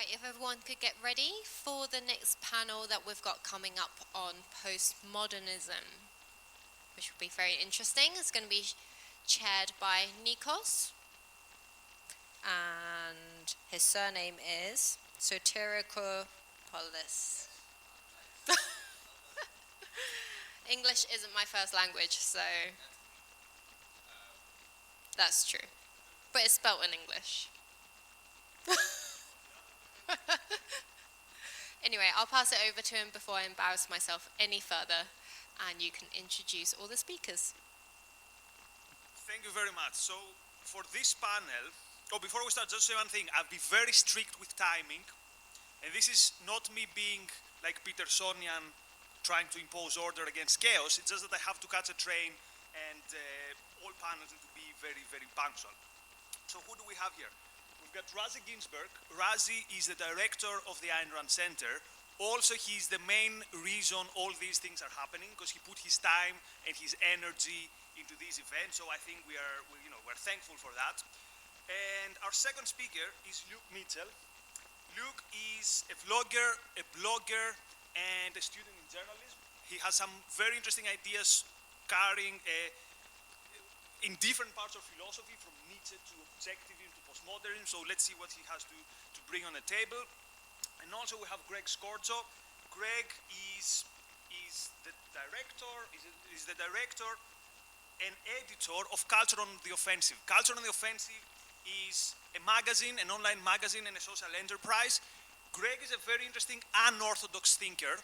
Right, if everyone could get ready for the next panel that we've got coming up on postmodernism, which will be very interesting. It's going to be chaired by Nikos, and his surname is Soterikopoulos. English isn't my first language, so that's true. But it's spelt in English. Anyway, I'll pass it over to him before I embarrass myself any further, and you can introduce all the speakers. Thank you very much. So, for this panel, before we start, just say one thing. I'll be very strict with timing, and this is not me being like Petersonian, trying to impose order against chaos. It's just that I have to catch a train, and all panels need to be very, very punctual. So, who do we have here? We've got Rosie Ginsberg. Rosie is the director of the Ayn Rand Center. Also, he's the main reason all these things are happening, because he put his time and his energy into these events. So I think we're thankful for that. And our second speaker is Luke Mitchell. Luke is a vlogger, a blogger, and a student in journalism. He has some very interesting ideas carrying in different parts of philosophy, from Nietzsche to objectivism to postmodernism. So let's see what he has to bring on the table. And also we have Greg Scorzo. Greg is the director and editor of Culture on the Offensive. Culture on the Offensive is a magazine, an online magazine and a social enterprise. Greg is a very interesting unorthodox thinker,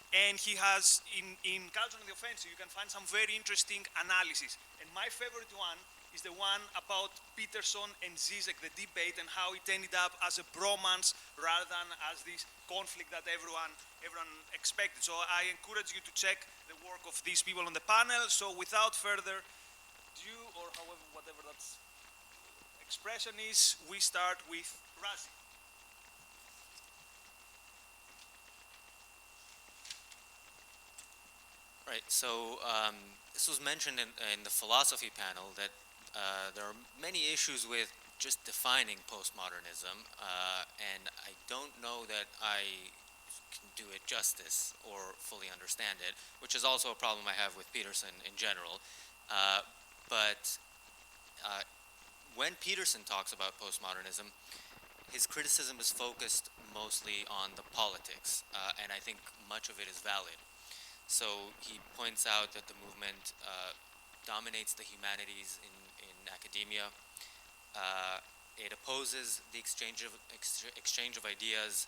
and he has, in Culture on the Offensive, you can find some very interesting analysis. And my favorite one is the one about Peterson and Zizek, the debate, and how it ended up as a bromance rather than as this conflict that everyone expected. So I encourage you to check the work of these people on the panel. So without further ado, or however, whatever that expression is, we start with Rosie. Right, so this was mentioned in the philosophy panel that there are many issues with just defining postmodernism, and I don't know that I can do it justice or fully understand it, which is also a problem I have with Peterson in general. But when Peterson talks about postmodernism, his criticism is focused mostly on the politics, and I think much of it is valid. So he points out that the movement dominates the humanities in academia. It opposes the exchange of ideas,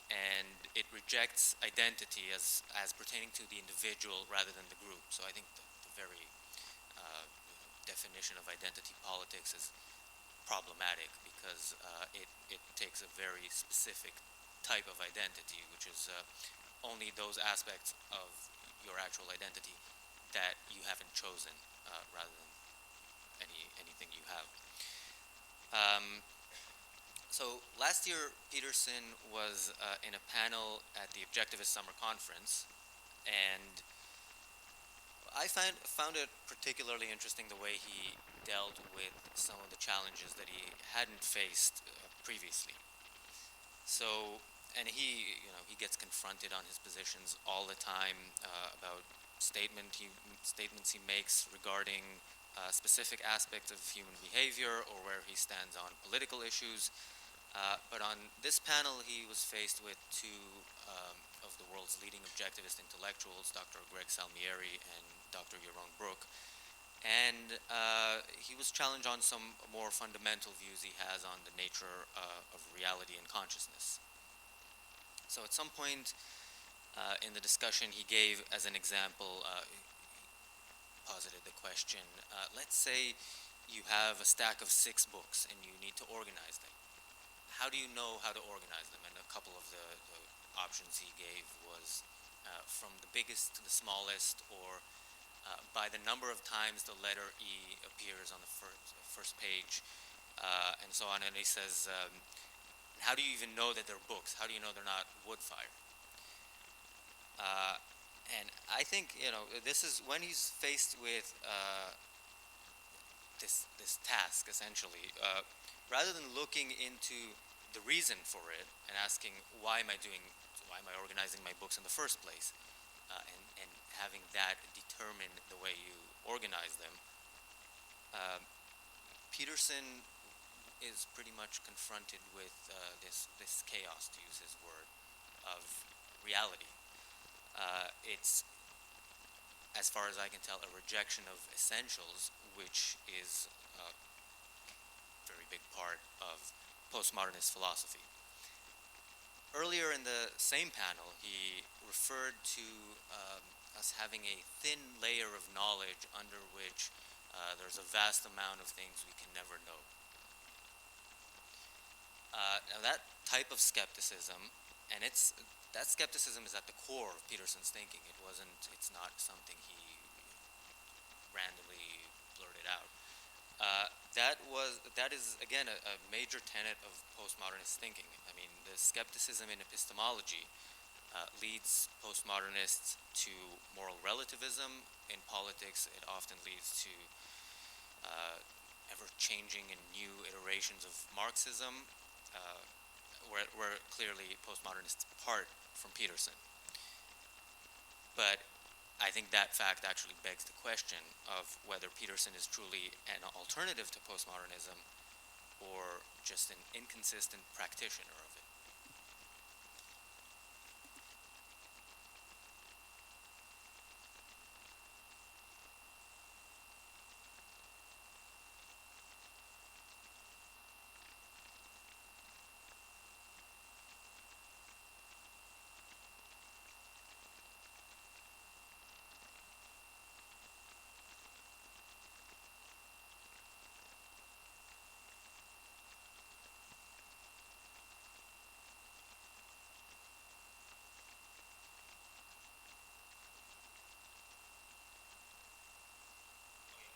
and it rejects identity as pertaining to the individual rather than the group. So I think the very definition of identity politics is problematic, because it takes a very specific type of identity, which is only those aspects of your actual identity that you haven't chosen, rather than anything you have. So last year, Peterson was in a panel at the Objectivist Summer Conference, and I found it particularly interesting the way he dealt with some of the challenges that he hadn't faced previously. So, and he gets confronted on his positions all the time about statements he makes regarding specific aspects of human behavior, or where he stands on political issues. But on this panel, he was faced with two of the world's leading objectivist intellectuals, Dr. Greg Salmieri and Dr. Yaron Brook. And he was challenged on some more fundamental views he has on the nature of reality and consciousness. So at some point in the discussion, he gave as an example, he posited the question, let's say you have a stack of 6 books and you need to organize them. How do you know how to organize them? And a couple of the options he gave was from the biggest to the smallest, or by the number of times the letter E appears on the first page, and so on. And he says, how do you even know that they're books? How do you know they're not wood fire? And I think, this is when he's faced with this task, essentially, rather than looking into the reason for it and asking why am I organizing my books in the first place, and having that determine the way you organize them. Peterson is pretty much confronted with this chaos, to use his word, of reality. It's, as far as I can tell, a rejection of essentials, which is a very big part of postmodernist philosophy. Earlier in the same panel, he referred to us having a thin layer of knowledge under which there's a vast amount of things we can never know. Now that type of skepticism, and that skepticism is at the core of Peterson's thinking. It's not something he randomly blurted out. That is again a major tenet of postmodernist thinking. I mean, the skepticism in epistemology leads postmodernists to moral relativism. In politics, it often leads to ever-changing and new iterations of Marxism, where clearly postmodernists depart from Peterson. But I think that fact actually begs the question of whether Peterson is truly an alternative to postmodernism or just an inconsistent practitioner of it.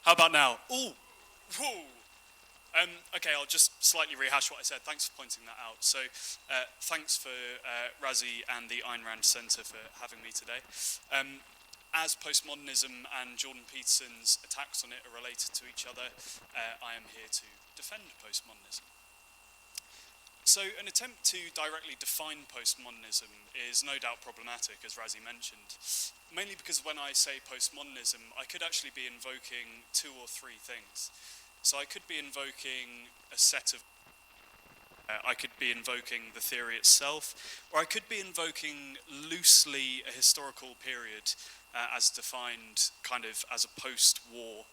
How about now? Ooh, whoa. Okay, I'll just slightly rehash what I said. Thanks for pointing that out. So, thanks for Rosie and the Ayn Rand Centre for having me today. As postmodernism and Jordan Peterson's attacks on it are related to each other, I am here to defend postmodernism. So, an attempt to directly define postmodernism is no doubt problematic, as Rosie mentioned, mainly because when I say postmodernism, I could actually be invoking two or three things. So I could be invoking a set of I could be invoking the theory itself, or I could be invoking loosely a historical period as defined kind of as a post-war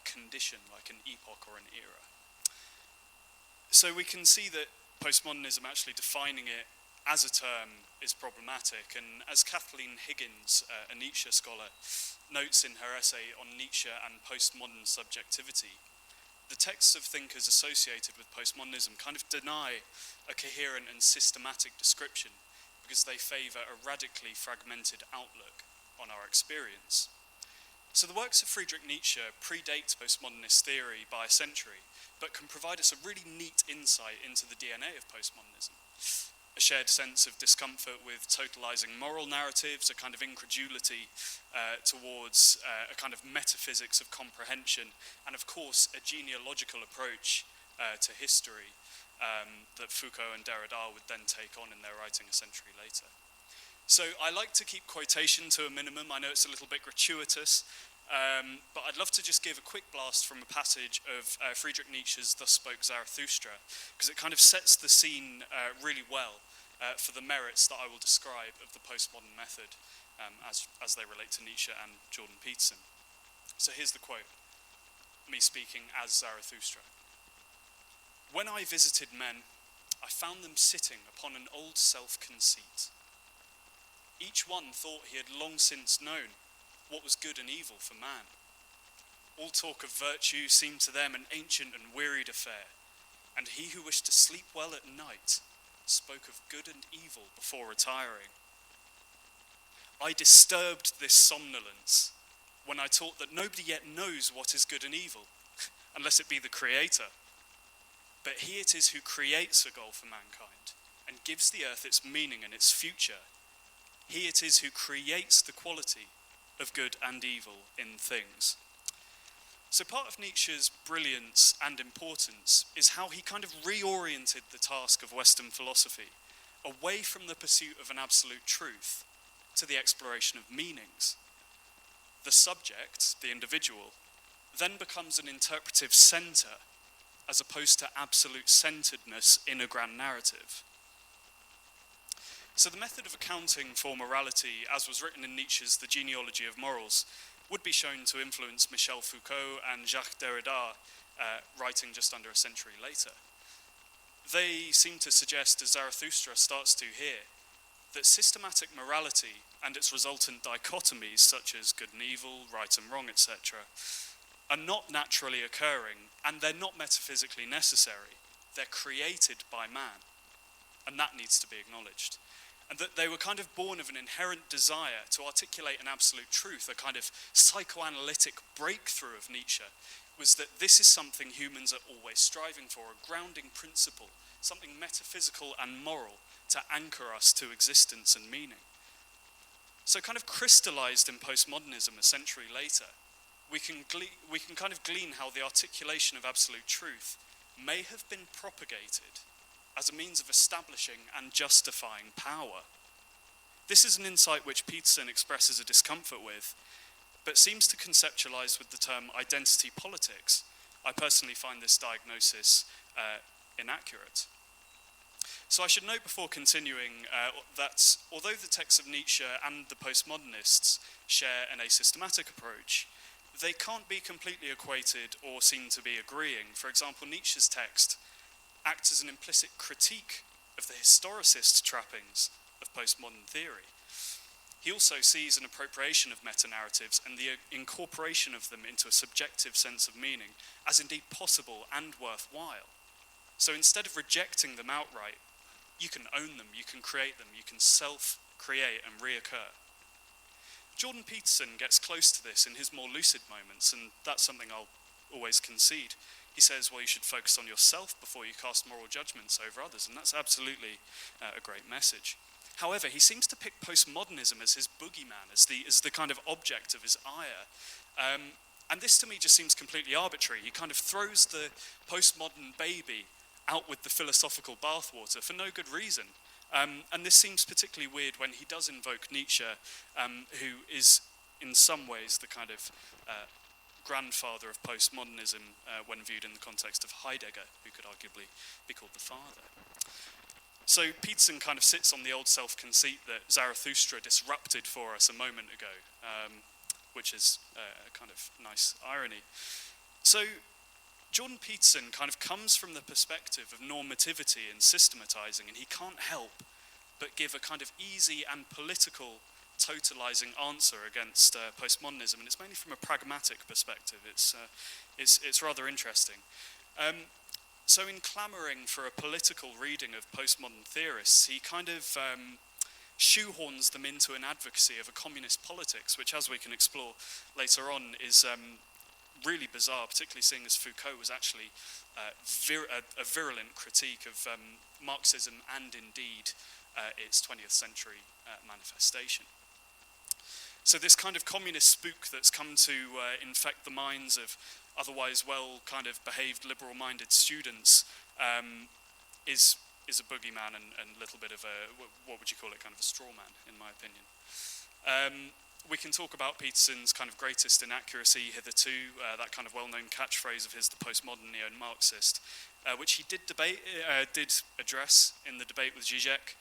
condition, like an epoch or an era. So we can see that postmodernism, actually defining it as a term, is problematic. And as Kathleen Higgins, a Nietzsche scholar, notes in her essay on Nietzsche and postmodern subjectivity, the texts of thinkers associated with postmodernism kind of deny a coherent and systematic description because they favour a radically fragmented outlook on our experience. So the works of Friedrich Nietzsche predate postmodernist theory by a century, but can provide us a really neat insight into the DNA of postmodernism. A shared sense of discomfort with totalizing moral narratives, a kind of incredulity towards a kind of metaphysics of comprehension, and of course a genealogical approach to history that Foucault and Derrida would then take on in their writing a century later. So I like to keep quotation to a minimum. I know it's a little bit gratuitous, but I'd love to just give a quick blast from a passage of Friedrich Nietzsche's Thus Spoke Zarathustra, because it kind of sets the scene really well for the merits that I will describe of the postmodern method as they relate to Nietzsche and Jordan Peterson. So here's the quote, me speaking as Zarathustra. When I visited men, I found them sitting upon an old self-conceit. Each one thought he had long since known what was good and evil for man. All talk of virtue seemed to them an ancient and wearied affair, and he who wished to sleep well at night spoke of good and evil before retiring. I disturbed this somnolence when I taught that nobody yet knows what is good and evil, unless it be the Creator. But he it is who creates a goal for mankind and gives the earth its meaning and its future. He it is who creates the quality of good and evil in things. So part of Nietzsche's brilliance and importance is how he kind of reoriented the task of Western philosophy away from the pursuit of an absolute truth to the exploration of meanings. The subject, the individual, then becomes an interpretive centre as opposed to absolute centeredness in a grand narrative. So the method of accounting for morality, as was written in Nietzsche's The Genealogy of Morals, would be shown to influence Michel Foucault and Jacques Derrida, writing just under a century later. They seem to suggest, as Zarathustra starts to here, that systematic morality and its resultant dichotomies, such as good and evil, right and wrong, etc., are not naturally occurring, and they're not metaphysically necessary. They're created by man, and that needs to be acknowledged. And that they were kind of born of an inherent desire to articulate an absolute truth, a kind of psychoanalytic breakthrough of Nietzsche, was that this is something humans are always striving for, a grounding principle, something metaphysical and moral to anchor us to existence and meaning. So kind of crystallized in postmodernism a century later, we can kind of glean how the articulation of absolute truth may have been propagated as a means of establishing and justifying power. This is an insight which Peterson expresses a discomfort with, but seems to conceptualize with the term identity politics. I personally find this diagnosis inaccurate. So I should note before continuing that although the texts of Nietzsche and the postmodernists share an asystematic approach, they can't be completely equated or seem to be agreeing. For example, Nietzsche's text acts as an implicit critique of the historicist trappings of postmodern theory. He also sees an appropriation of metanarratives and the incorporation of them into a subjective sense of meaning as indeed possible and worthwhile. So instead of rejecting them outright, you can own them, you can create them, you can self-create and reoccur. Jordan Peterson gets close to this in his more lucid moments, and that's something I'll always concede. He says, well, you should focus on yourself before you cast moral judgments over others, and that's absolutely a great message. However, he seems to pick postmodernism as his boogeyman, as the kind of object of his ire. And this to me just seems completely arbitrary. He kind of throws the postmodern baby out with the philosophical bathwater for no good reason. And this seems particularly weird when he does invoke Nietzsche, who is in some ways the kind of grandfather of postmodernism when viewed in the context of Heidegger, who could arguably be called the father. So Peterson kind of sits on the old self-conceit that Zarathustra disrupted for us a moment ago, which is a kind of nice irony. So Jordan Peterson kind of comes from the perspective of normativity and systematizing, and he can't help but give a kind of easy and political totalizing answer against postmodernism, and it's mainly from a pragmatic perspective. It's rather interesting. So in clamoring for a political reading of postmodern theorists, he kind of shoehorns them into an advocacy of a communist politics, which, as we can explore later on, is really bizarre, particularly seeing as Foucault was actually a virulent critique of Marxism and indeed its 20th century manifestation. So this kind of communist spook that's come to infect the minds of otherwise well kind of behaved liberal-minded students is a boogeyman and a little bit of a, what would you call it, kind of a straw man, in my opinion. We can talk about Peterson's kind of greatest inaccuracy hitherto, that kind of well-known catchphrase of his, the postmodern neo-Marxist, which he did address in the debate with Zizek,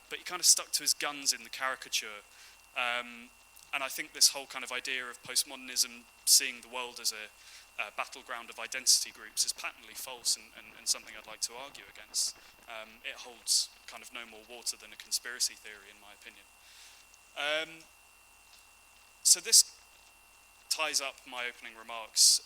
but he kind of stuck to his guns in the caricature. And I think this whole kind of idea of postmodernism seeing the world as a battleground of identity groups is patently false and something I'd like to argue against. It holds kind of no more water than a conspiracy theory, in my opinion. So this ties up my opening remarks.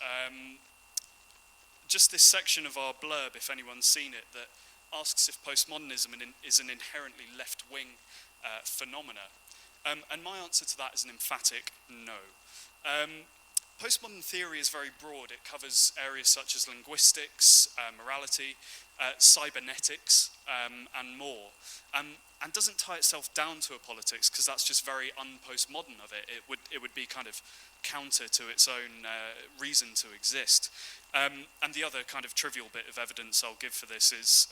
Just this section of our blurb, if anyone's seen it, that asks if postmodernism is an inherently left-wing phenomena. And my answer to that is an emphatic no. Postmodern theory is very broad. It covers areas such as linguistics, morality, cybernetics, and more. And doesn't tie itself down to a politics, because that's just very un-postmodern of it. It would be kind of counter to its own reason to exist. And the other kind of trivial bit of evidence I'll give for this is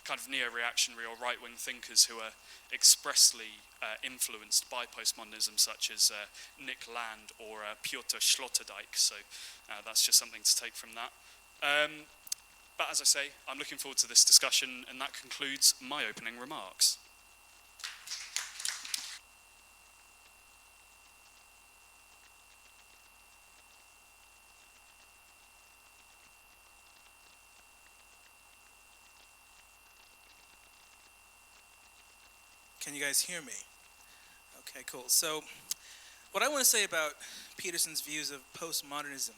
kind of neo-reactionary or right-wing thinkers who are expressly influenced by postmodernism, such as Nick Land or Piotr Sloterdijk. So that's just something to take from that. But as I say, I'm looking forward to this discussion, and that concludes my opening remarks. Can you guys hear me? Okay, cool. So what I want to say about Peterson's views of postmodernism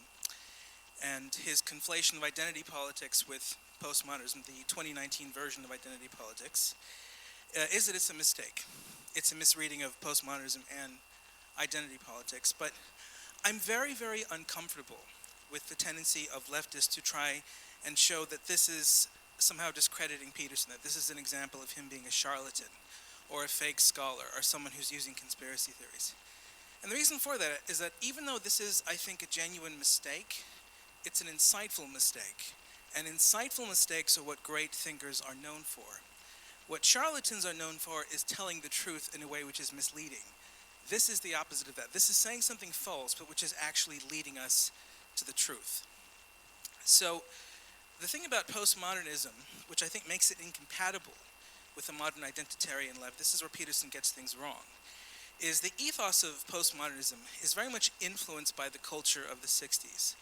and his conflation of identity politics with postmodernism, the 2019 version of identity politics, is that it's a mistake. It's a misreading of postmodernism and identity politics. But I'm very, very uncomfortable with the tendency of leftists to try and show that this is somehow discrediting Peterson, that this is an example of him being a charlatan or a fake scholar or someone who's using conspiracy theories. And the reason for that is that even though this is, I think, a genuine mistake, it's an insightful mistake. And insightful mistakes are what great thinkers are known for. What charlatans are known for is telling the truth in a way which is misleading. This is the opposite of that. This is saying something false, but which is actually leading us to the truth. So the thing about postmodernism, which I think makes it incompatible with the modern identitarian left, this is where Peterson gets things wrong, is the ethos of postmodernism is very much influenced by the culture of the 60s.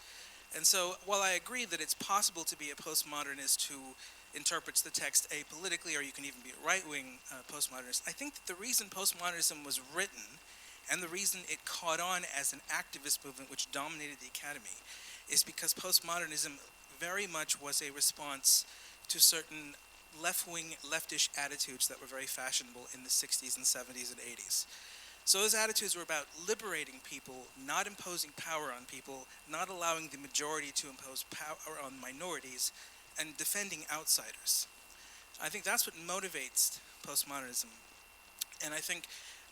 And so while I agree that it's possible to be a postmodernist who interprets the text apolitically, or you can even be a right-wing postmodernist, I think that the reason postmodernism was written and the reason it caught on as an activist movement which dominated the academy is because postmodernism very much was a response to certain left-wing, leftish attitudes that were very fashionable in the 60s and 70s and 80s. So those attitudes were about liberating people, not imposing power on people, not allowing the majority to impose power on minorities, and defending outsiders. I think that's what motivates postmodernism. And I think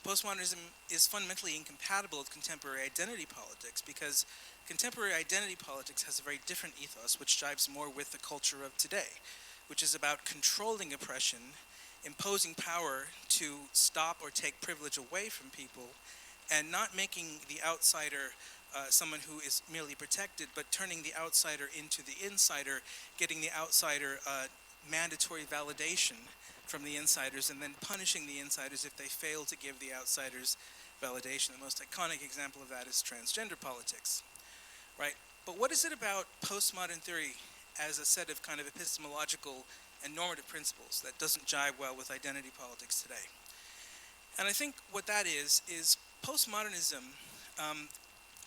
postmodernism is fundamentally incompatible with contemporary identity politics because contemporary identity politics has a very different ethos which jives more with the culture of today, which is about controlling oppression, imposing power to stop or take privilege away from people, and not making the outsider someone who is merely protected, but turning the outsider into the insider, getting the outsider mandatory validation from the insiders, and then punishing the insiders if they fail to give the outsiders validation. The most iconic example of that is transgender politics, right? But what is it about postmodern theory as a set of kind of epistemological and normative principles that doesn't jive well with identity politics today? And I think what that is postmodernism,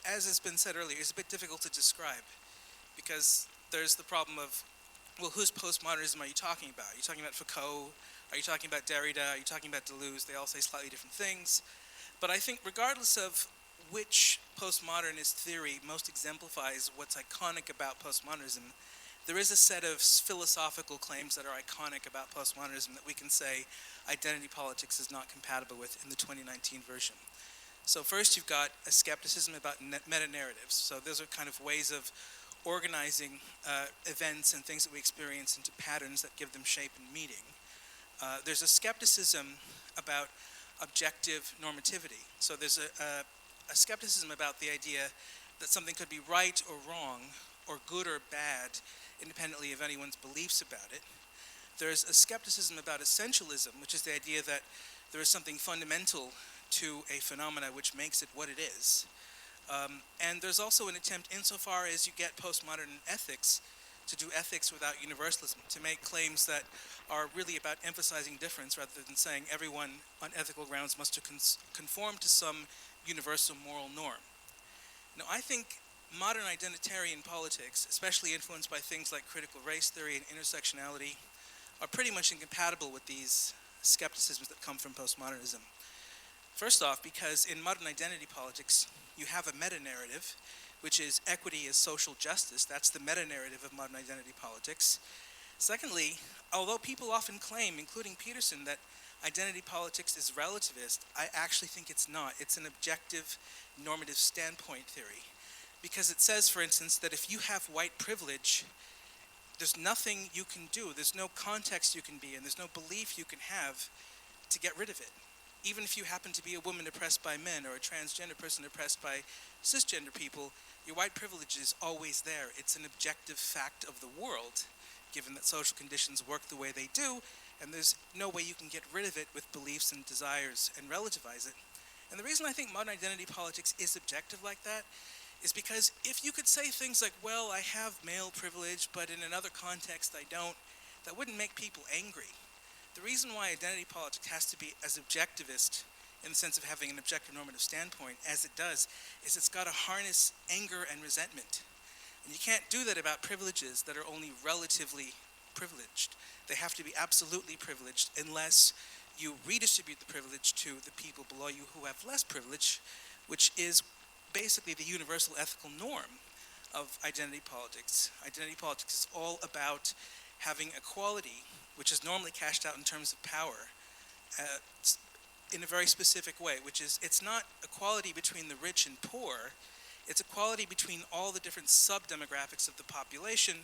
as has been said earlier, is a bit difficult to describe because there's the problem of, well, whose postmodernism are you talking about? Are you talking about Foucault? Are you talking about Derrida? Are you talking about Deleuze? They all say slightly different things. But I think regardless of which postmodernist theory most exemplifies what's iconic about postmodernism, there is a set of philosophical claims that are iconic about postmodernism that we can say identity politics is not compatible with in the 2019 version. So first you've got a skepticism about metanarratives. So those are kind of ways of organizing events and things that we experience into patterns that give them shape and meaning. There's a skepticism about objective normativity. So there's a skepticism about the idea that something could be right or wrong, or good or bad, independently of anyone's beliefs about it. There's a skepticism about essentialism, which is the idea that there is something fundamental to a phenomena which makes it what it is. And there's also an attempt, insofar as you get postmodern ethics, to do ethics without universalism, to make claims that are really about emphasizing difference rather than saying everyone on ethical grounds must conform to some universal moral norm. Now, I think modern identitarian politics, especially influenced by things like critical race theory and intersectionality, are pretty much incompatible with these skepticisms that come from postmodernism. First off, because in modern identity politics, you have a meta-narrative, which is equity is social justice. That's the meta-narrative of modern identity politics. Secondly, although people often claim, including Peterson, that identity politics is relativist, I actually think it's not. It's an objective normative standpoint theory. Because it says, for instance, that if you have white privilege, there's nothing you can do, there's no context you can be in, there's no belief you can have to get rid of it. Even if you happen to be a woman oppressed by men or a transgender person oppressed by cisgender people, your white privilege is always there. It's an objective fact of the world, given that social conditions work the way they do, and there's no way you can get rid of it with beliefs and desires and relativize it. And the reason I think modern identity politics is objective like that is because if you could say things like, well, I have male privilege, but in another context I don't, that wouldn't make people angry. The reason why identity politics has to be as objectivist in the sense of having an objective normative standpoint as it does is it's got to harness anger and resentment. And you can't do that about privileges that are only relatively privileged. They have to be absolutely privileged unless you redistribute the privilege to the people below you who have less privilege, which is basically the universal ethical norm of identity politics. Identity politics is all about having equality, which is normally cashed out in terms of power, in a very specific way, which is it's not equality between the rich and poor, it's equality between all the different sub-demographics of the population,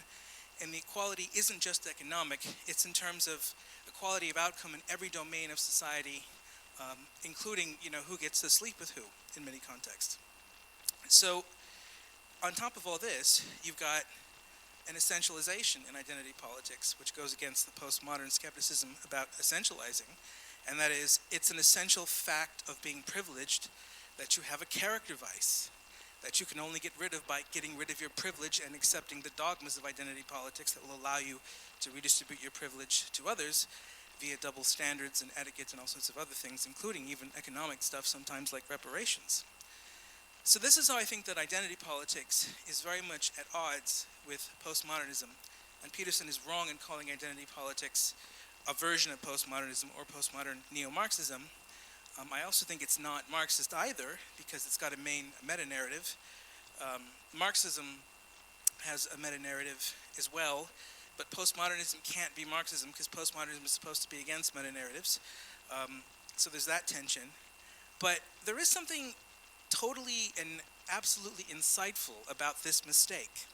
and the equality isn't just economic, it's in terms of equality of outcome in every domain of society, including, who gets to sleep with who in many contexts. So, on top of all this, you've got an essentialization in identity politics, which goes against the postmodern skepticism about essentializing, and that is, it's an essential fact of being privileged that you have a character vice that you can only get rid of by getting rid of your privilege and accepting the dogmas of identity politics that will allow you to redistribute your privilege to others via double standards and etiquette and all sorts of other things, including even economic stuff, sometimes like reparations. So this is how I think that identity politics is very much at odds with postmodernism. And Peterson is wrong in calling identity politics a version of postmodernism or postmodern neomarxism. I also think it's not Marxist either, because it's got a main meta-narrative. Marxism has a meta-narrative as well, but postmodernism can't be Marxism because postmodernism is supposed to be against meta-narratives. So there's that tension. But there is something totally and absolutely insightful about this mistake.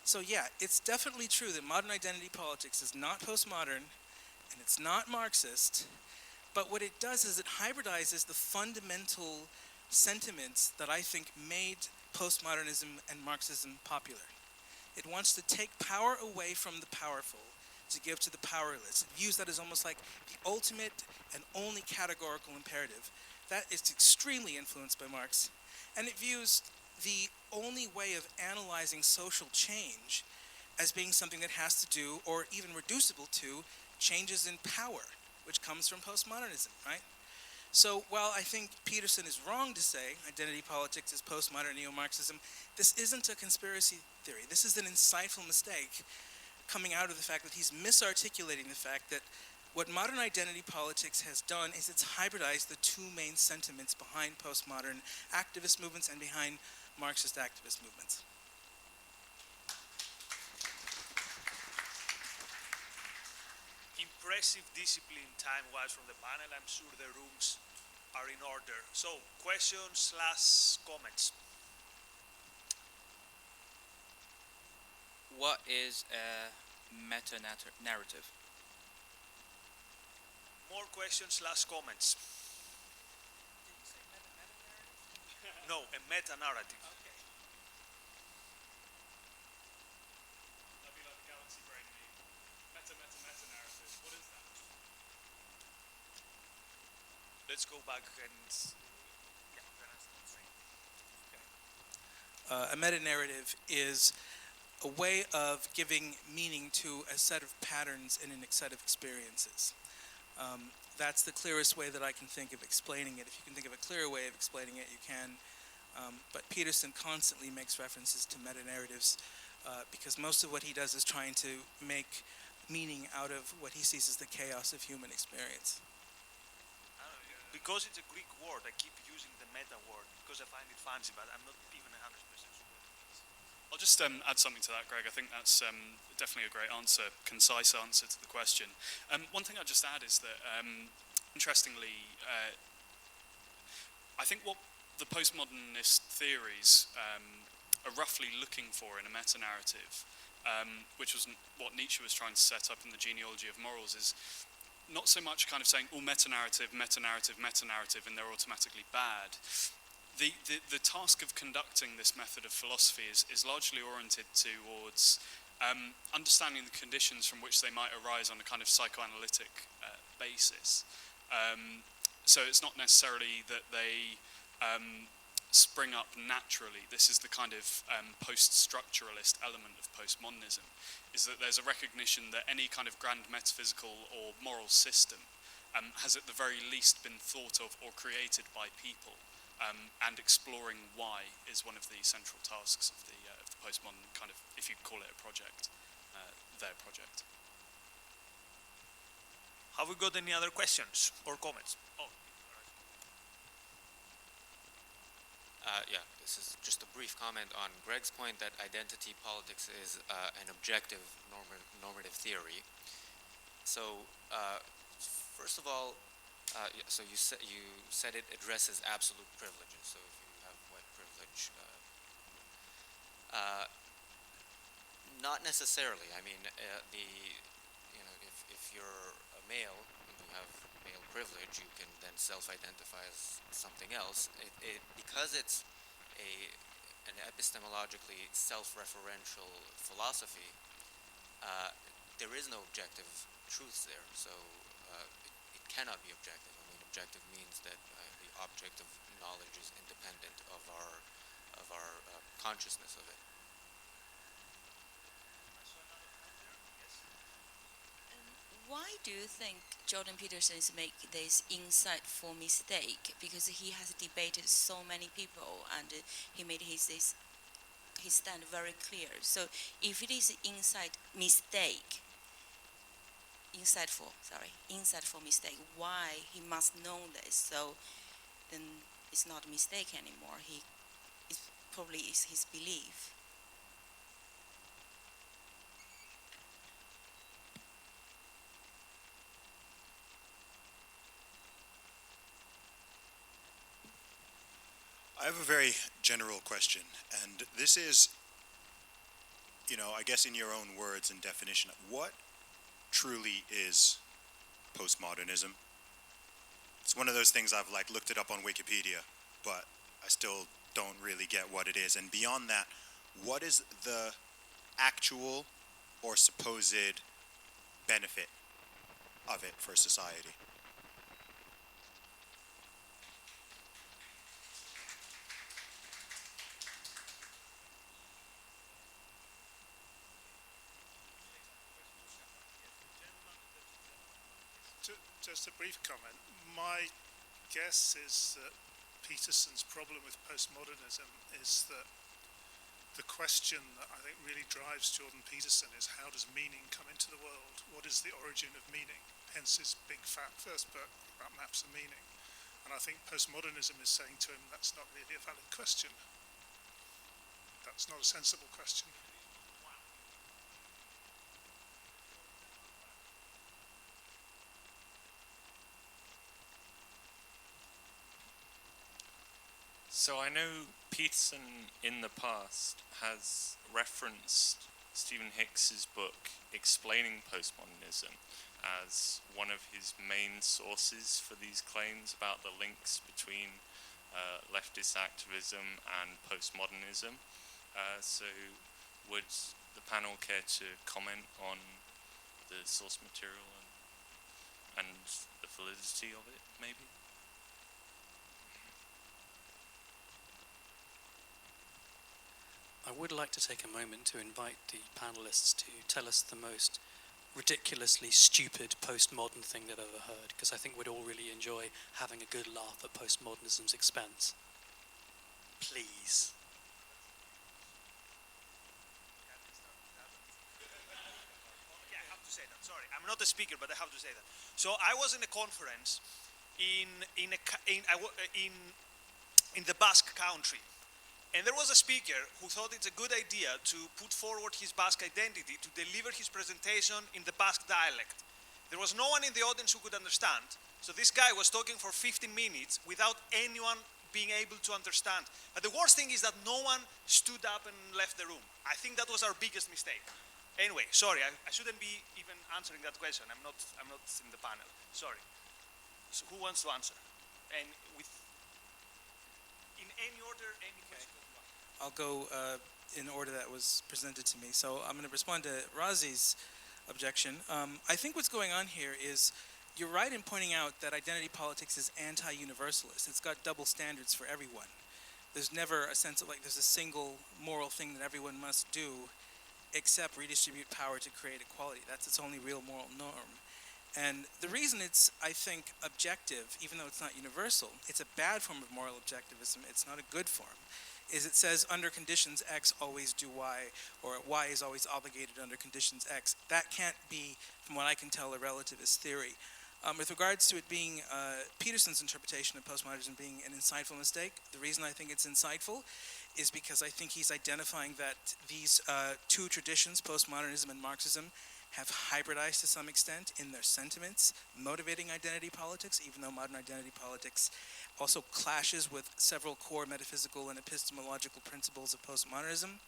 So yeah, it's definitely true that modern identity politics is not postmodern and it's not Marxist, but what it does is it hybridizes the fundamental sentiments that I think made postmodernism and Marxism popular. It wants to take power away from the powerful to give to the powerless. It views that as almost like the ultimate and only categorical imperative. That is extremely influenced by Marx. And it views the only way of analyzing social change as being something that has to do, or even reducible to, changes in power, which comes from postmodernism, right? So while I think Peterson is wrong to say identity politics is postmodern neo-Marxism, this isn't a conspiracy theory. This is an insightful mistake coming out of the fact that he's misarticulating the fact that what modern identity politics has done is it's hybridized the two main sentiments behind postmodern activist movements and behind Marxist activist movements. Impressive discipline time-wise from the panel. I'm sure the rooms are in order. So, questions/comments. What is a meta-narrative? More questions/comments. Did you say meta-narrative? No, a meta-narrative. Okay. That'd be like the galaxy brain meme. Meta-narrative. What is that? Let's go back and... A meta-narrative is a way of giving meaning to a set of patterns in a set of experiences. That's the clearest way that I can think of explaining it. If you can think of a clearer way of explaining it, you can. But Peterson constantly makes references to meta-narratives because most of what he does is trying to make meaning out of what he sees as the chaos of human experience. Because it's a Greek word, I keep using the meta word because I find it fancy, but I'm not even 100% sure. I'll just add something to that, Greg. I think that's definitely a great answer, concise answer to the question. One thing I'd just add is that interestingly, I think what the postmodernist theories are roughly looking for in a meta-narrative, which was what Nietzsche was trying to set up in the genealogy of morals, is not so much kind of saying, oh, meta-narrative, meta-narrative, meta-narrative, and they're automatically bad. The task of conducting this method of philosophy is largely oriented towards understanding the conditions from which they might arise on a kind of psychoanalytic basis. So it's not necessarily that they spring up naturally. This is the kind of post-structuralist element of postmodernism, is that there's a recognition that any kind of grand metaphysical or moral system has at the very least been thought of or created by people, and exploring why is one of the central tasks of the postmodern kind of, if you call it a project, their project. Have we got any other questions or comments? Oh. Yeah, this is just a brief comment on Greg's point that identity politics is an objective normative theory. So, first of all, so you said it addresses absolute privileges. So if you have white privilege, not necessarily. I mean, if you're a male and you have male privilege, you can then self-identify as something else. Because it's an epistemologically self-referential philosophy, there is no objective truth there. So it cannot be objective. I mean, objective means that the object of knowledge is independent of our consciousness of it. Why do you think Jordan Peterson is making this insightful mistake? Because he has debated so many people and he made his stand very clear. So if it is insightful mistake, why he must know this? So then it's not a mistake anymore. It probably is his belief. I have a very general question, and this is, I guess in your own words and definition, what truly is postmodernism? It's one of those things I've looked it up on Wikipedia, but I still don't really get what it is. And beyond that, what is the actual or supposed benefit of it for society? Just a brief comment. My guess is that Peterson's problem with postmodernism is that the question that I think really drives Jordan Peterson is, how does meaning come into the world? What is the origin of meaning? Hence his big fat first book about maps of meaning. And I think postmodernism is saying to him, that's not really a valid question. That's not a sensible question. So I know Peterson in the past has referenced Stephen Hicks's book explaining postmodernism as one of his main sources for these claims about the links between leftist activism and postmodernism. So would the panel care to comment on the source material and the validity of it, maybe? I would like to take a moment to invite the panelists to tell us the most ridiculously stupid postmodern thing they've ever heard, because I think we'd all really enjoy having a good laugh at postmodernism's expense. Please. Okay, I have to say that. Sorry, I'm not a speaker, but I have to say that. So I was in a conference in the Basque country. And there was a speaker who thought it's a good idea to put forward his Basque identity to deliver his presentation in the Basque dialect. There was no one in the audience who could understand. So this guy was talking for 15 minutes without anyone being able to understand. But the worst thing is that no one stood up and left the room. I think that was our biggest mistake. Anyway, sorry, I shouldn't be even answering that question. I'm not in the panel. Sorry. So who wants to answer? And in any order, any question that you want. I'll go in order that was presented to me. So I'm going to respond to Rosies' objection. I think what's going on here is you're right in pointing out that identity politics is anti-universalist. It's got double standards for everyone. There's never a sense of like there's a single moral thing that everyone must do except redistribute power to create equality. That's its only real moral norm. And the reason it's, I think, objective, even though it's not universal, it's a bad form of moral objectivism, it's not a good form, is it says under conditions X always do Y, or Y is always obligated under conditions X. That can't be, from what I can tell, a relativist theory. With regards to it being Peterson's interpretation of postmodernism being an insightful mistake, the reason I think it's insightful is because I think he's identifying that these two traditions, postmodernism and Marxism, have hybridized to some extent in their sentiments, motivating identity politics, even though modern identity politics also clashes with several core metaphysical and epistemological principles of postmodernism.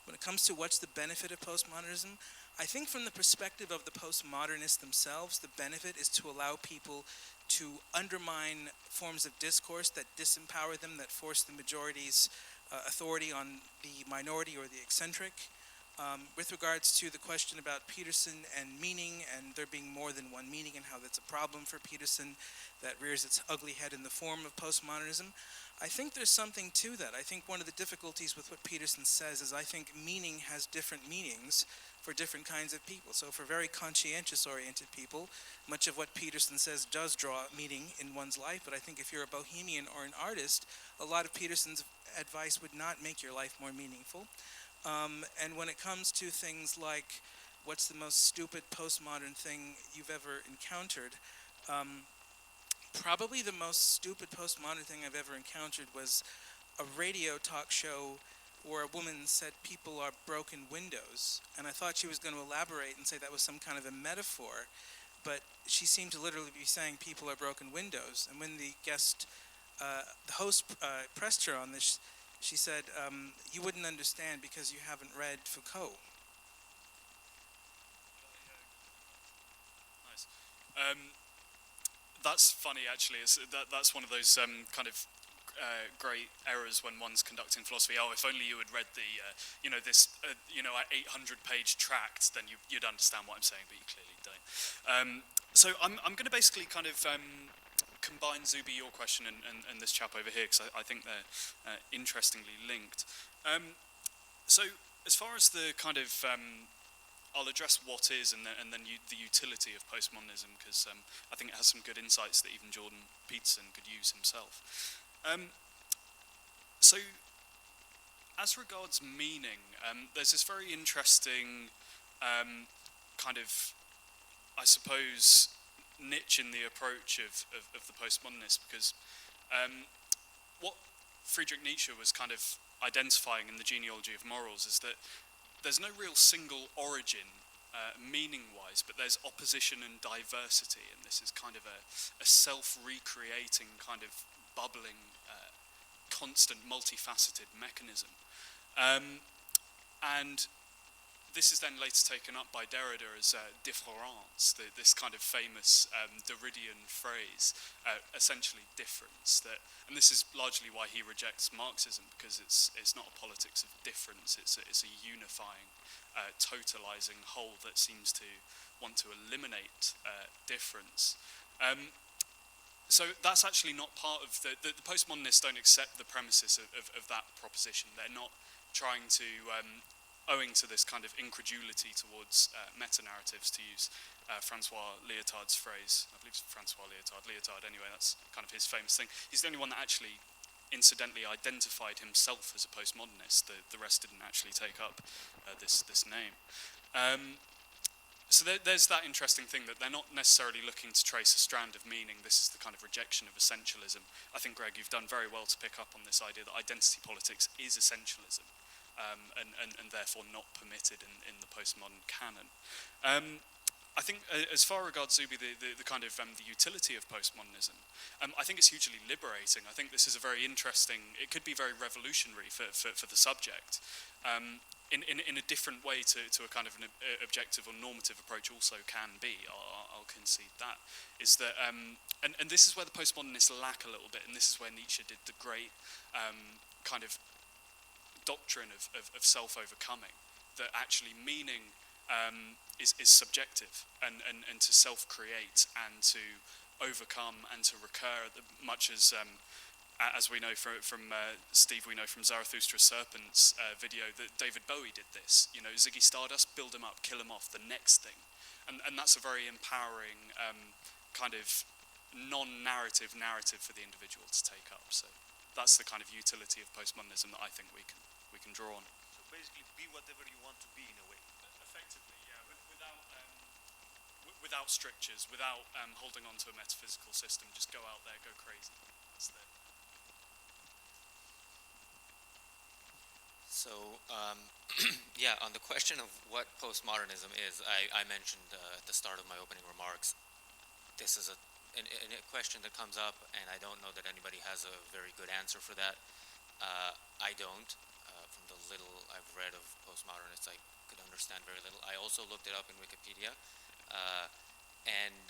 When it comes to what's the benefit of postmodernism, I think from the perspective of the postmodernists themselves, the benefit is to allow people to undermine forms of discourse that disempower them, that force the majority's authority on the minority or the eccentric. With regards to the question about Peterson and meaning, and there being more than one meaning and how that's a problem for Peterson that rears its ugly head in the form of postmodernism, I think there's something to that. I think one of the difficulties with what Peterson says is I think meaning has different meanings for different kinds of people. So for very conscientious-oriented people, much of what Peterson says does draw meaning in one's life, but I think if you're a bohemian or an artist, a lot of Peterson's advice would not make your life more meaningful. And when it comes to things like what's the most stupid postmodern thing you've ever encountered, probably the most stupid postmodern thing I've ever encountered was a radio talk show where a woman said people are broken windows, and I thought she was going to elaborate and say that was some kind of a metaphor, but she seemed to literally be saying people are broken windows. And when the host pressed her on this, she said, you wouldn't understand because you haven't read Foucault. Nice. That's funny, actually. That's one of those kind of great errors when one's conducting philosophy. Oh, if only you had read the, this 800-page tract, then you'd understand what I'm saying, but you clearly don't. So I'm going to basically kind of combine, Zubi, your question and this chap over here, because I think they're interestingly linked. So as far as the kind of I'll address what is and then the utility of postmodernism, because I think it has some good insights that even Jordan Peterson could use himself. So as regards meaning, there's this very interesting kind of, I suppose, niche in the approach of the postmodernist, because what Friedrich Nietzsche was kind of identifying in the genealogy of morals is that there's no real single origin meaning-wise, but there's opposition and diversity, and this is kind of a self-recreating, kind of bubbling, constant, multifaceted mechanism. And this is then later taken up by Derrida as différance, this kind of famous Derridian phrase, essentially difference. And this is largely why he rejects Marxism, because it's not a politics of difference, it's a unifying, totalizing whole that seems to want to eliminate difference. So that's actually not part of the postmodernists don't accept the premises of that proposition. They're not trying to owing to this kind of incredulity towards meta-narratives, to use Francois Lyotard's phrase. I believe it's Francois Lyotard anyway, that's kind of his famous thing. He's the only one that actually incidentally identified himself as a postmodernist. The rest didn't actually take up this name. So there's that interesting thing that they're not necessarily looking to trace a strand of meaning. This is the kind of rejection of essentialism. I think, Greg, you've done very well to pick up on this idea that identity politics is essentialism. And therefore not permitted in the postmodern canon. I think as far regards Zuby, the kind of the utility of postmodernism, I think it's hugely liberating. I think this is a very interesting, it could be very revolutionary for the subject. In a different way to a kind of an objective or normative approach also can be, I'll concede that, is that, and this is where the postmodernists lack a little bit, and this is where Nietzsche did the great kind of doctrine of self-overcoming, that actually meaning is subjective, and to self-create and to overcome and to recur, much as we know from Steve, we know from Zarathustra's Serpents video that David Bowie did this. You know, Ziggy Stardust, build him up, kill him off, the next thing. And that's a very empowering kind of non-narrative narrative for the individual to take up. So that's the kind of utility of postmodernism that I think we can draw on. So basically be whatever you want to be in a way. Effectively, yeah, without strictures, without holding on to a metaphysical system, just go out there, go crazy. That's the... So, yeah, on the question of what postmodernism is, I mentioned at the start of my opening remarks, this is a question that comes up, and I don't know that anybody has a very good answer for that. I don't. From the little I've read of postmodernists, I could understand very little. I also looked it up in Wikipedia, and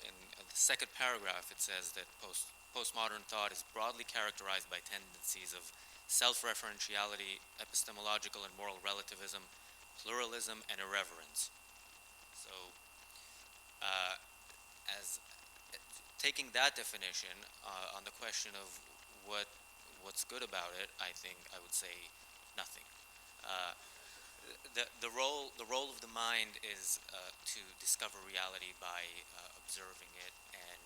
in the second paragraph it says that postmodern thought is broadly characterized by tendencies of self-referentiality, epistemological and moral relativism, pluralism, and irreverence. So, as taking that definition on the question of what's good about it, I think I would say nothing. The role of the mind is to discover reality by observing it and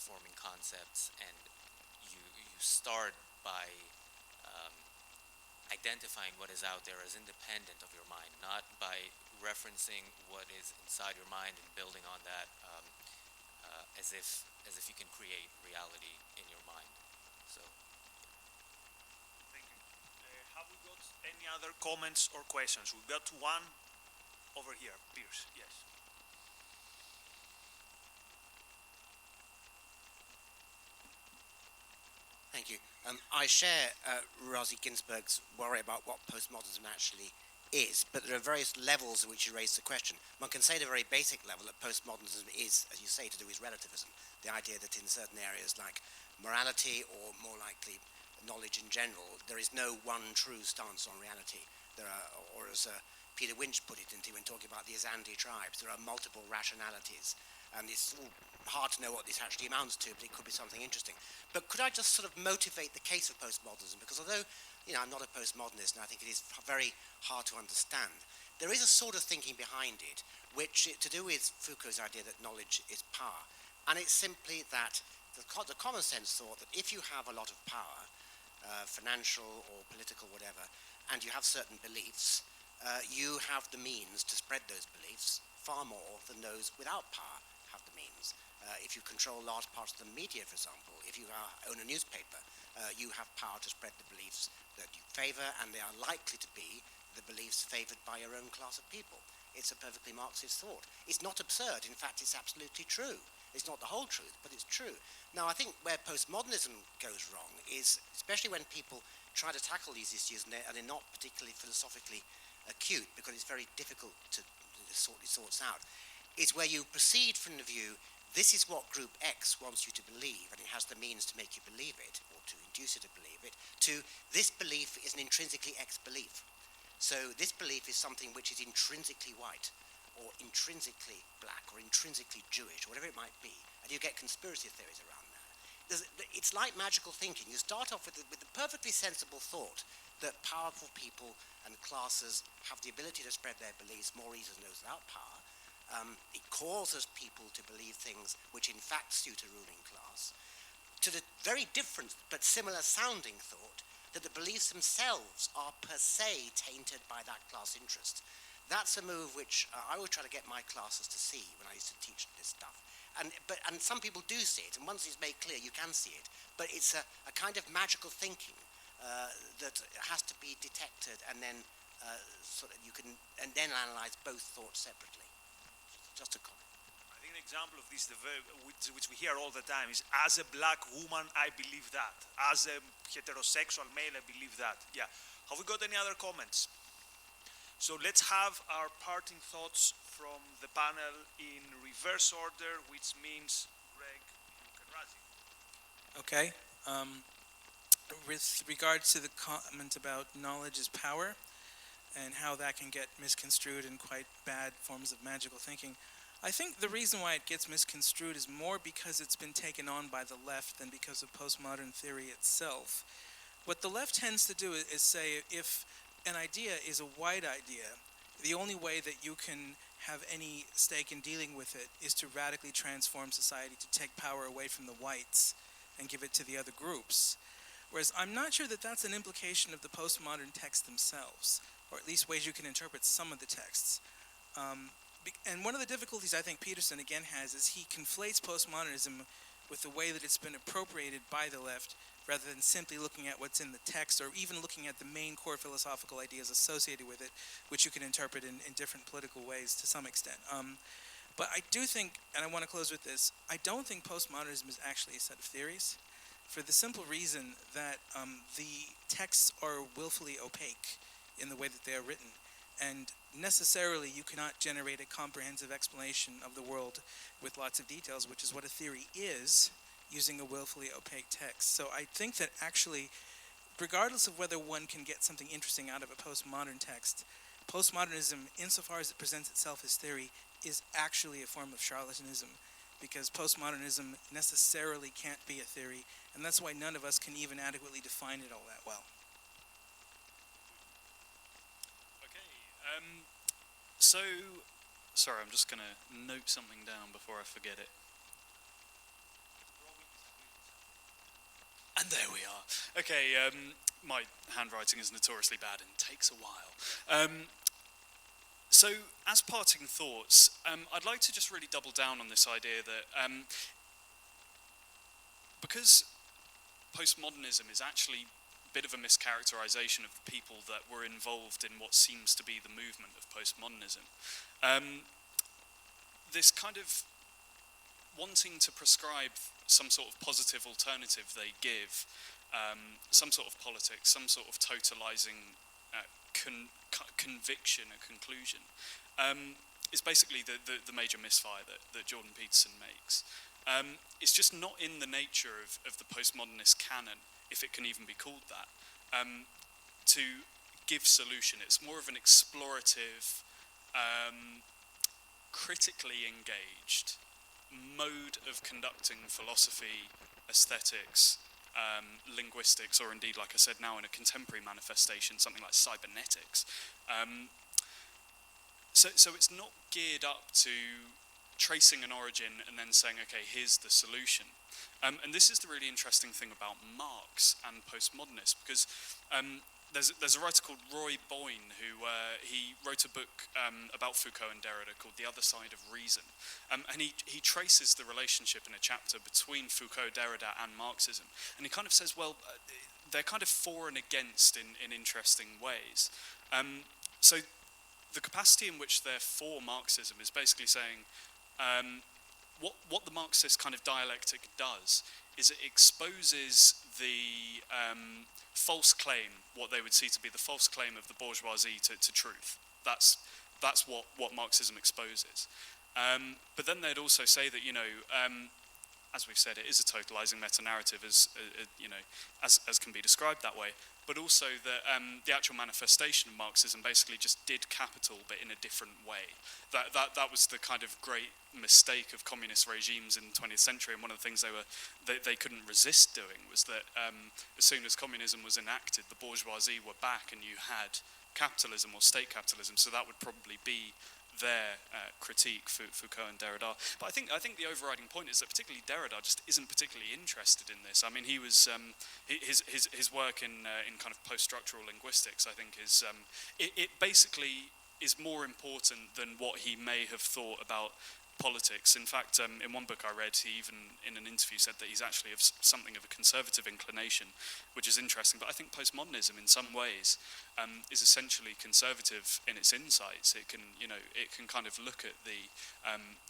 forming concepts, and you start by identifying what is out there as independent of your mind, not by referencing what is inside your mind and building on that as if you can create reality in your mind. So, thank you. Have we got any other comments or questions? We've got one over here, Pierce. Yes. Thank you. I share Rosie Ginsburg's worry about what postmodernism actually is, but there are various levels at which you raise the question. One can say at a very basic level that postmodernism is, as you say, to do with relativism, the idea that in certain areas like morality, or more likely knowledge in general, there is no one true stance on reality. There are, or as Peter Winch put it when talking about the Azandi tribes, there are multiple rationalities, and it's hard to know what this actually amounts to, but it could be something interesting. But could I just sort of motivate the case of postmodernism? Because although, I'm not a postmodernist, and I think it is very hard to understand, there is a sort of thinking behind it, which to do with Foucault's idea that knowledge is power. And it's simply that the common sense thought that if you have a lot of power, financial or political, whatever, and you have certain beliefs, you have the means to spread those beliefs far more than those without power have the means. If you control large parts of the media, for example, if you own a newspaper, you have power to spread the beliefs that you favor, and they are likely to be the beliefs favored by your own class of people. It's a perfectly Marxist thought. It's not absurd. In fact, it's absolutely true. It's not the whole truth, but it's true. Now, I think where postmodernism goes wrong is, especially when people try to tackle these issues and they're not particularly philosophically acute, because it's very difficult to sort these thoughts out, is where you proceed from the view, this is what group X wants you to believe, and it has the means to make you believe it, or to induce you to believe it, to this belief is an intrinsically X belief. So this belief is something which is intrinsically white, or intrinsically black, or intrinsically Jewish, or whatever it might be, and you get conspiracy theories around that. It's like magical thinking. You start off with the perfectly sensible thought that powerful people and classes have the ability to spread their beliefs more easily than those without power. It causes people to believe things which in fact suit a ruling class, to the very different but similar sounding thought that the beliefs themselves are per se tainted by that class interest. That's a move which I always try to get my classes to see when I used to teach this stuff. And some people do see it, and once it's made clear, you can see it. But it's a kind of magical thinking that has to be detected, and then and then analyze both thoughts separately. Just a comment. example of this, which we hear all the time, is as a black woman, I believe that. As a heterosexual male, I believe that. Yeah. Have we got any other comments? So let's have our parting thoughts from the panel in reverse order, which means Greg, Luke, and Razi. Okay. With regard to the comment about knowledge is power and how that can get misconstrued in quite bad forms of magical thinking, I think the reason why it gets misconstrued is more because it's been taken on by the left than because of postmodern theory itself. What the left tends to do is say if an idea is a white idea, the only way that you can have any stake in dealing with it is to radically transform society, to take power away from the whites and give it to the other groups. Whereas I'm not sure that that's an implication of the postmodern texts themselves, or at least ways you can interpret some of the texts. And one of the difficulties I think Peterson again has is he conflates postmodernism with the way that it's been appropriated by the left rather than simply looking at what's in the text or even looking at the main core philosophical ideas associated with it, which you can interpret in different political ways to some extent. But I do think, and I want to close with this, I don't think postmodernism is actually a set of theories for the simple reason that the texts are willfully opaque in the way that they are written. And necessarily you cannot generate a comprehensive explanation of the world with lots of details, which is what a theory is, using a willfully opaque text. So I think that actually, regardless of whether one can get something interesting out of a postmodern text, postmodernism, insofar as it presents itself as theory, is actually a form of charlatanism, because postmodernism necessarily can't be a theory, and that's why none of us can even adequately define it all that well. So, sorry, I'm just going to note something down before I forget it. And there we are. Okay, my handwriting is notoriously bad and takes a while. So, as parting thoughts, I'd like to just really double down on this idea that because postmodernism is actually bit of a mischaracterization of the people that were involved in what seems to be the movement of postmodernism. This kind of wanting to prescribe some sort of positive alternative they give, some sort of politics, some sort of totalizing conviction, a conclusion, is basically the major misfire that Jordan Peterson makes. It's just not in the nature of the postmodernist canon, if it can even be called that, to give solution. It's more of an explorative, critically engaged mode of conducting philosophy, aesthetics, linguistics, or indeed, like I said now, in a contemporary manifestation, something like cybernetics. So it's not geared up to tracing an origin and then saying, okay, here's the solution. And this is the really interesting thing about Marx and postmodernists, because there's a writer called Roy Boyne who he wrote a book about Foucault and Derrida called The Other Side of Reason. And he traces the relationship in a chapter between Foucault, Derrida and Marxism. And he kind of says, well, they're kind of for and against in interesting ways. So the capacity in which they're for Marxism is basically saying, what the Marxist kind of dialectic does is it exposes the false claim, what they would see to be the false claim of the bourgeoisie to truth. That's what Marxism exposes. But then they'd also say that, as we've said, it is a totalizing meta-narrative, as can be described that way, but also that the actual manifestation of Marxism basically just did capital, but in a different way. That was the kind of great mistake of communist regimes in the 20th century, and one of the things they couldn't resist doing was that as soon as communism was enacted, the bourgeoisie were back, and you had capitalism or state capitalism. So that would probably be their critique, Foucault and Derrida. But I think the overriding point is that particularly Derrida just isn't particularly interested in this. I mean, he was his work in kind of post-structural linguistics, I think, is it basically is more important than what he may have thought about politics. In fact, in one book I read, he even in an interview said that he's actually of something of a conservative inclination, which is interesting. But I think postmodernism, in some ways, is essentially conservative in its insights. It can, it can kind of look at the,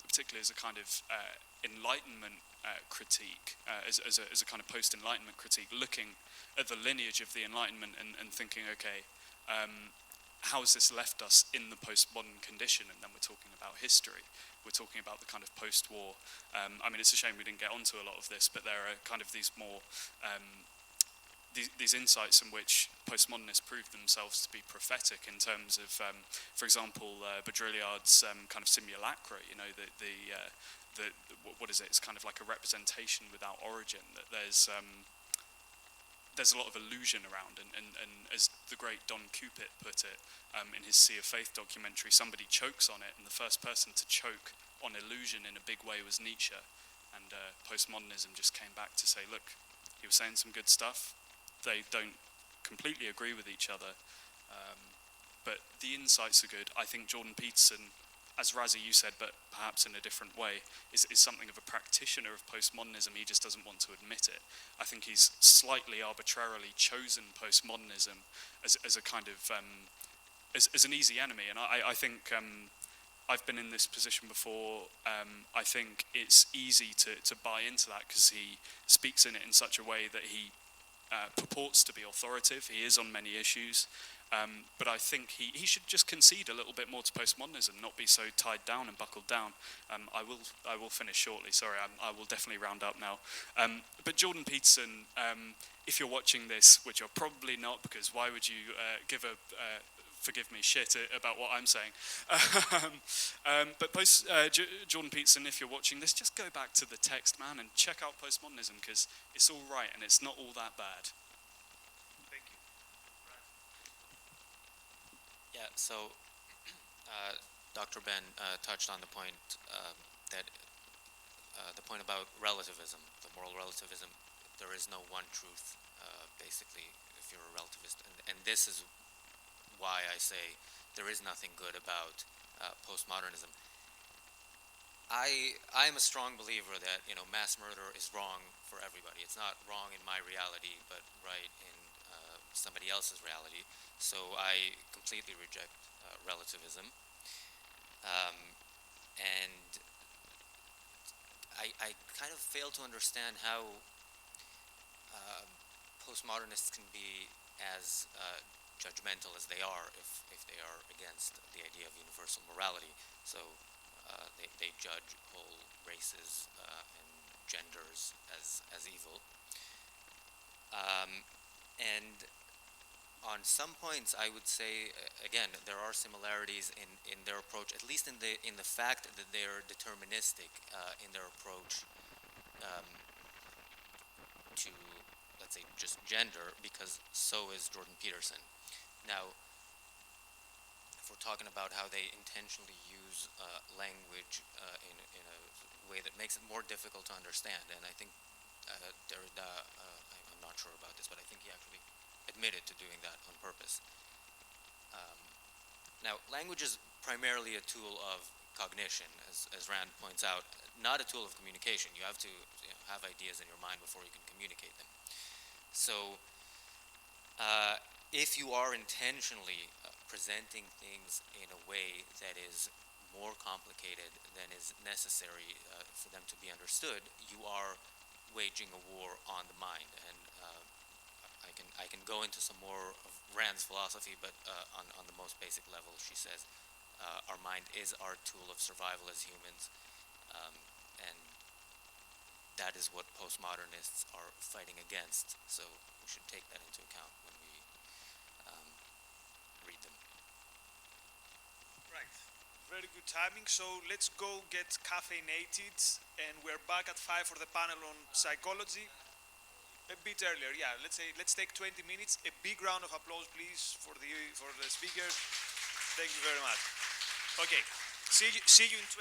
particularly as a kind of Enlightenment critique, as a kind of post-Enlightenment critique, looking at the lineage of the Enlightenment and thinking, okay, how has this left us in the postmodern condition? And then we're talking about history. We're talking about the kind of post-war. I mean, it's a shame we didn't get onto a lot of this, but there are kind of these more these insights in which postmodernists proved themselves to be prophetic in terms of, for example, Baudrillard's kind of simulacra. What is it? It's kind of like a representation without origin. That there's a lot of illusion around, and as the great Don Cupid put it in his Sea of Faith documentary, somebody chokes on it, and the first person to choke on illusion in a big way was Nietzsche, and postmodernism just came back to say, look, he was saying some good stuff. They don't completely agree with each other, but the insights are good. I think Jordan Peterson, as Razzie you said, but perhaps in a different way, is something of a practitioner of postmodernism. He just doesn't want to admit it. I think he's slightly arbitrarily chosen postmodernism as a kind of, as an easy enemy. And I think I've been in this position before. I think it's easy to buy into that because he speaks in it in such a way that he purports to be authoritative. He is on many issues. But I think he should just concede a little bit more to postmodernism, not be so tied down and buckled down. I will finish shortly. Sorry, I will definitely round up now. But Jordan Peterson, if you're watching this, which you're probably not, because why would you give a forgive me shit about what I'm saying? Jordan Peterson, if you're watching this, just go back to the text, man, and check out postmodernism because it's all right and it's not all that bad. Yeah, so Dr. Ben touched on the point that the point about relativism, the moral relativism. There is no one truth, basically, if you're a relativist. And this is why I say there is nothing good about postmodernism. I am a strong believer that mass murder is wrong for everybody. It's not wrong in my reality, but right in somebody else's reality. So I completely reject relativism, and I kind of fail to understand how postmodernists can be as judgmental as they are if they are against the idea of universal morality. So they judge whole races and genders as evil, and on some points, I would say, again, there are similarities in their approach, at least in the fact that they are deterministic in their approach to, let's say, just gender, because so is Jordan Peterson. Now, if we're talking about how they intentionally use language in a way that makes it more difficult to understand, and I think Derrida, I'm not sure about this, but I think he actually admitted to doing that on purpose. Now, language is primarily a tool of cognition, as Rand points out, not a tool of communication. You have to have ideas in your mind before you can communicate them. So, if you are intentionally presenting things in a way that is more complicated than is necessary for them to be understood, you are waging a war on the mind. And I can go into some more of Rand's philosophy, but on the most basic level, she says our mind is our tool of survival as humans, and that is what postmodernists are fighting against. So we should take that into account when we read them. Right. Very good timing. So let's go get caffeinated, and we're back at 5 for the panel on psychology. A bit earlier, yeah. Let's take 20 minutes. A big round of applause, please, for the speakers. Thank you very much. Okay. See you in 20.